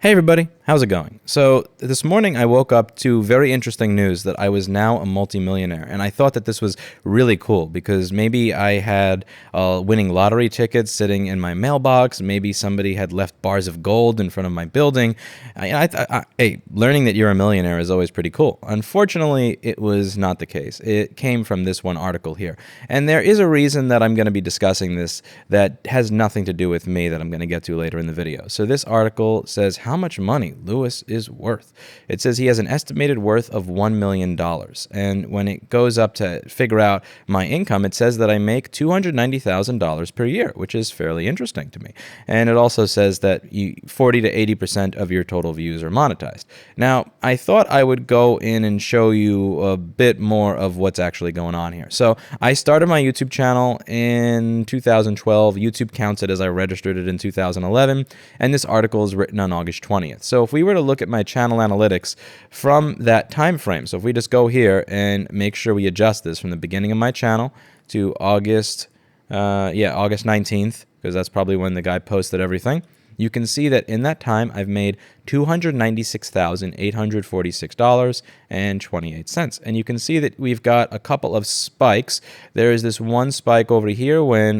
Hey everybody, how's it going? So this morning I woke up to very interesting news that I was now a multimillionaire, and I thought that this was really cool because maybe I had winning lottery tickets sitting in my mailbox, maybe somebody had left bars of gold in front of my building. Hey, learning that you're a millionaire is always pretty cool. Unfortunately, it was not the case. It came from this one article here, and there is a reason that I'm going to be discussing this that has nothing to do with me that I'm going to get to later in the video. So this article says how much money Lewis is worth. It says he has an estimated worth of $1 million. And when it goes up to figure out my income, it says that I make $290,000 per year, which is fairly interesting to me. And it also says that 40 to 80% of your total views are monetized. Now, I thought I would go in and show you a bit more of what's actually going on here. So I started my YouTube channel in 2012. YouTube counts it as I registered it in 2011. And this article is written on August 20th. So if we were to look at my channel analytics from that time frame, so if we just go here and make sure we adjust this from the beginning of my channel to August 19th, because that's probably when the guy posted everything, you can see that in that time I've made $296,846.28. And you can see that we've got a couple of spikes. There is this one spike over here when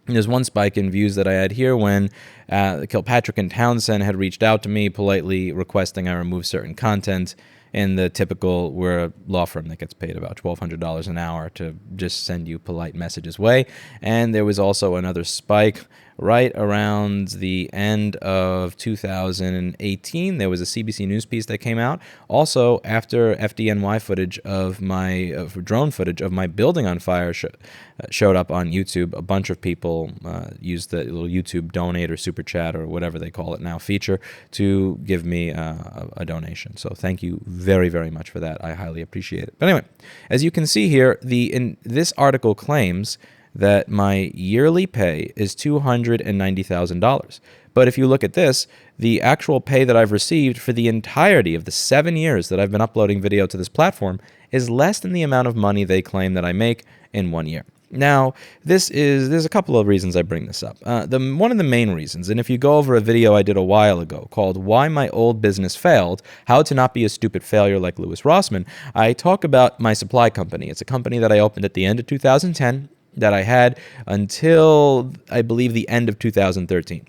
there's one spike in views that I had here when Kilpatrick and Townsend had reached out to me politely requesting I remove certain content in the typical, we're a law firm that gets paid about $1,200 an hour to just send you polite messages way. And there was also another spike right around the end of 2018. There was a CBC News piece that came out. Also, after FDNY footage of my drone footage of my building on fire showed up on YouTube, a bunch of people used the little YouTube donate or super chat or whatever they call it now feature to give me a donation. So thank you very, very much for that. I highly appreciate it. But anyway, as you can see here, this article claims that my yearly pay is $290,000. But if you look at this, the actual pay that I've received for the entirety of the 7 years that I've been uploading video to this platform is less than the amount of money they claim that I make in 1 year. Now, there's a couple of reasons I bring this up. One of the main reasons, and if you go over a video I did a while ago called Why My Old Business Failed, How to Not Be a Stupid Failure Like Louis Rossmann, I talk about my supply company. It's a company that I opened at the end of 2010 that I had until, I believe, the end of 2013.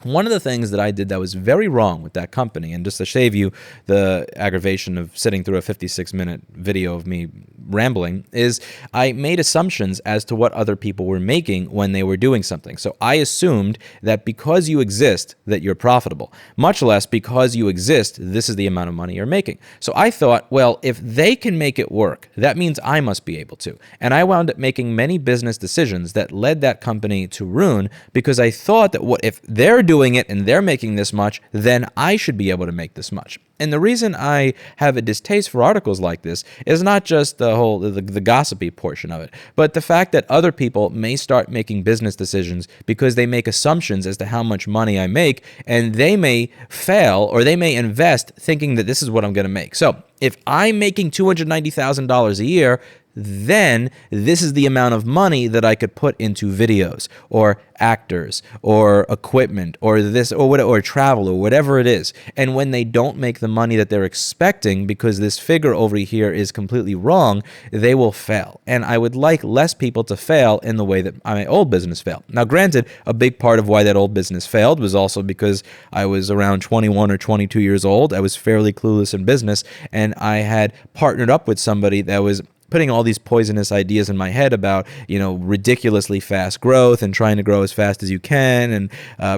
One of the things that I did that was very wrong with that company, and just to save you the aggravation of sitting through a 56-minute video of me rambling, is I made assumptions as to what other people were making when they were doing something. So I assumed that because you exist, that you're profitable, much less because you exist, this is the amount of money you're making. So I thought, well, if they can make it work, that means I must be able to. And I wound up making many business decisions that led that company to ruin because I thought that if they're doing it and they're making this much, then I should be able to make this much. And the reason I have a distaste for articles like this is not just the gossipy portion of it, but the fact that other people may start making business decisions because they make assumptions as to how much money I make, and they may fail or they may invest thinking that this is what I'm going to make. So if I'm making $290,000 a year, then this is the amount of money that I could put into videos or actors or equipment or this or whatever, or travel or whatever it is. And when they don't make the money that they're expecting because this figure over here is completely wrong, they will fail. And I would like less people to fail in the way that my old business failed. Now, granted, a big part of why that old business failed was also because I was around 21 or 22 years old. I was fairly clueless in business, and I had partnered up with somebody that was putting all these poisonous ideas in my head about, ridiculously fast growth and trying to grow as fast as you can, and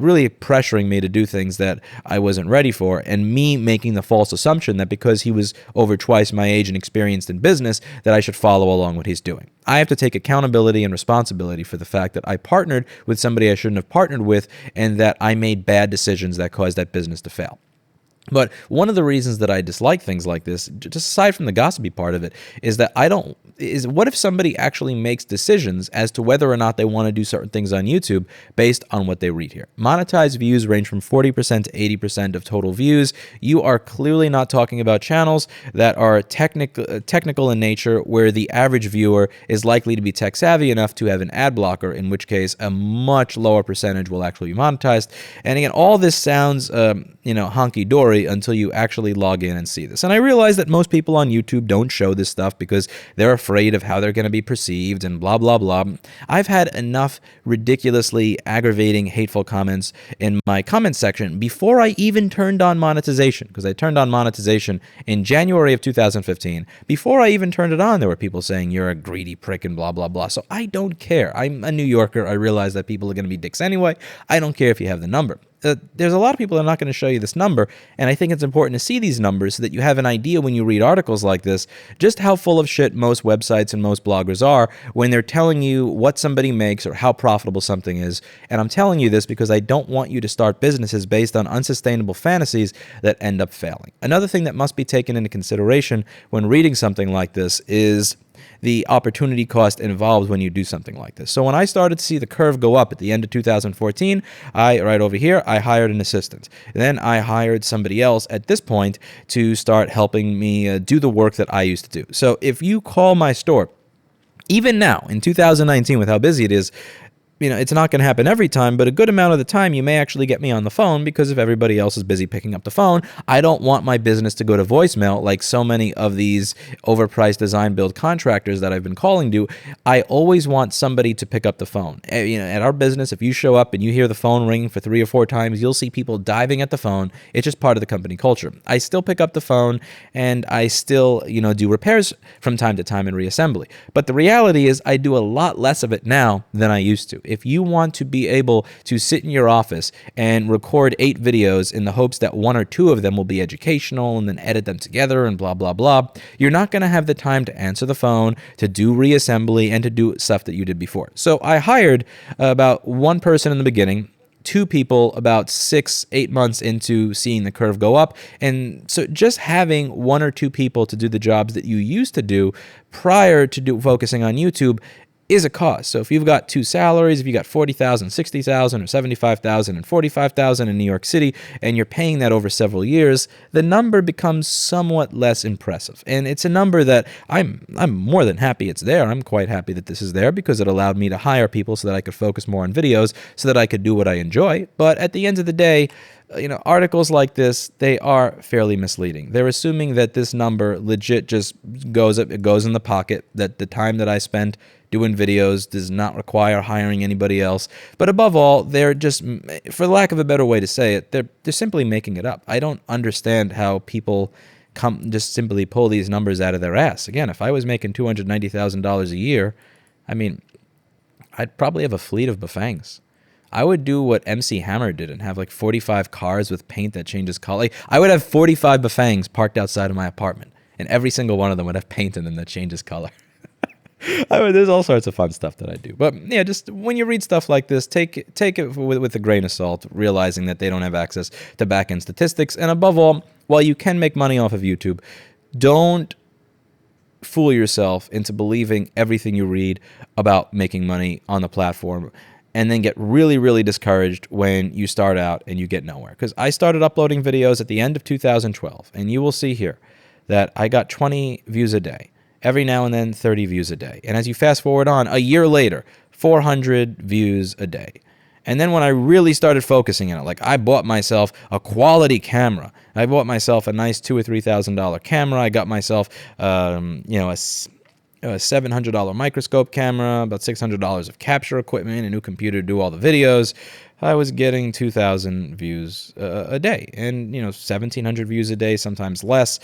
really pressuring me to do things that I wasn't ready for, and me making the false assumption that because he was over twice my age and experienced in business, that I should follow along what he's doing. I have to take accountability and responsibility for the fact that I partnered with somebody I shouldn't have partnered with, and that I made bad decisions that caused that business to fail. But one of the reasons that I dislike things like this, just aside from the gossipy part of it, is that what if somebody actually makes decisions as to whether or not they want to do certain things on YouTube based on what they read here? Monetized views range from 40% to 80% of total views. You are clearly not talking about channels that are technical in nature, where the average viewer is likely to be tech savvy enough to have an ad blocker, in which case a much lower percentage will actually be monetized. And again, all this sounds, honky-dory until you actually log in and see this. And I realize that most people on YouTube don't show this stuff because they're afraid of how they're going to be perceived and blah, blah, blah. I've had enough ridiculously aggravating, hateful comments in my comment section before I even turned on monetization, because I turned on monetization in January of 2015. Before I even turned it on, there were people saying, you're a greedy prick and blah, blah, blah. So I don't care. I'm a New Yorker. I realize that people are going to be dicks anyway. I don't care if you have the number. There's a lot of people that are not going to show you this number, and I think it's important to see these numbers so that you have an idea when you read articles like this just how full of shit most websites and most bloggers are when they're telling you what somebody makes or how profitable something is. And I'm telling you this because I don't want you to start businesses based on unsustainable fantasies that end up failing. Another thing that must be taken into consideration when reading something like this is the opportunity cost involved when you do something like this. So when I started to see the curve go up at the end of 2014, right over here, I hired an assistant. Then I hired somebody else at this point to start helping me do the work that I used to do. So if you call my store, even now in 2019 with how busy it is, it's not going to happen every time, but a good amount of the time you may actually get me on the phone because if everybody else is busy picking up the phone, I don't want my business to go to voicemail like so many of these overpriced design build contractors that I've been calling do. I always want somebody to pick up the phone. At our business, if you show up and you hear the phone ringing for 3 or 4 times, you'll see people diving at the phone. It's just part of the company culture. I still pick up the phone and I still, do repairs from time to time and reassembly. But the reality is I do a lot less of it now than I used to. If you want to be able to sit in your office and record 8 videos in the hopes that 1 or 2 of them will be educational and then edit them together and blah, blah, blah, you're not going to have the time to answer the phone, to do reassembly, and to do stuff that you did before. So I hired about 1 person in the beginning, 2 people about 6-8 months into seeing the curve go up. And so just having 1 or 2 people to do the jobs that you used to do prior to focusing on YouTube is a cost. So if you've got 2 salaries, if you got 40,000, 60,000, or 75,000 and 45,000 in New York City, and you're paying that over several years, the number becomes somewhat less impressive. And it's a number that I'm more than happy it's there. I'm quite happy that this is there because it allowed me to hire people so that I could focus more on videos, so that I could do what I enjoy. But at the end of the day, articles like this, they are fairly misleading. They're assuming that this number legit just goes up, it goes in the pocket, that the time that I spent doing videos does not require hiring anybody else. But above all, they're just, for lack of a better way to say it, they're simply making it up. I don't understand how people just simply pull these numbers out of their ass. Again, if I was making $290,000 a year, I'd probably have a fleet of Bafangs. I would do what MC Hammer did and have like 45 cars with paint that changes color. I would have 45 Bafangs parked outside of my apartment, and every single one of them would have paint in them that changes color. There's all sorts of fun stuff that I do. But yeah, just when you read stuff like this, take it with a grain of salt, realizing that they don't have access to back-end statistics. And above all, while you can make money off of YouTube, don't fool yourself into believing everything you read about making money on the platform and then get really, really discouraged when you start out and you get nowhere. Because I started uploading videos at the end of 2012, and you will see here that I got 20 views a day. Every now and then, 30 views a day. And as you fast forward on, a year later, 400 views a day. And then when I really started focusing on it, like I bought myself a quality camera. I bought myself a nice $2,000 or $3,000 camera. I got myself, a $700 microscope camera, about $600 of capture equipment, a new computer to do all the videos. I was getting 2,000 views a day, and 1,700 views a day, sometimes less,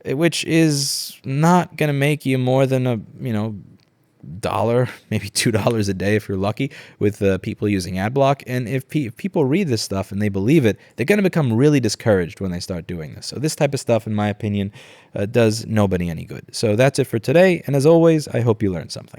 which is not going to make you more than a $1, maybe $2 a day if you're lucky, with people using AdBlock. And if people read this stuff and they believe it, they're going to become really discouraged when they start doing this. So this type of stuff, in my opinion, does nobody any good. So that's it for today. And as always, I hope you learned something.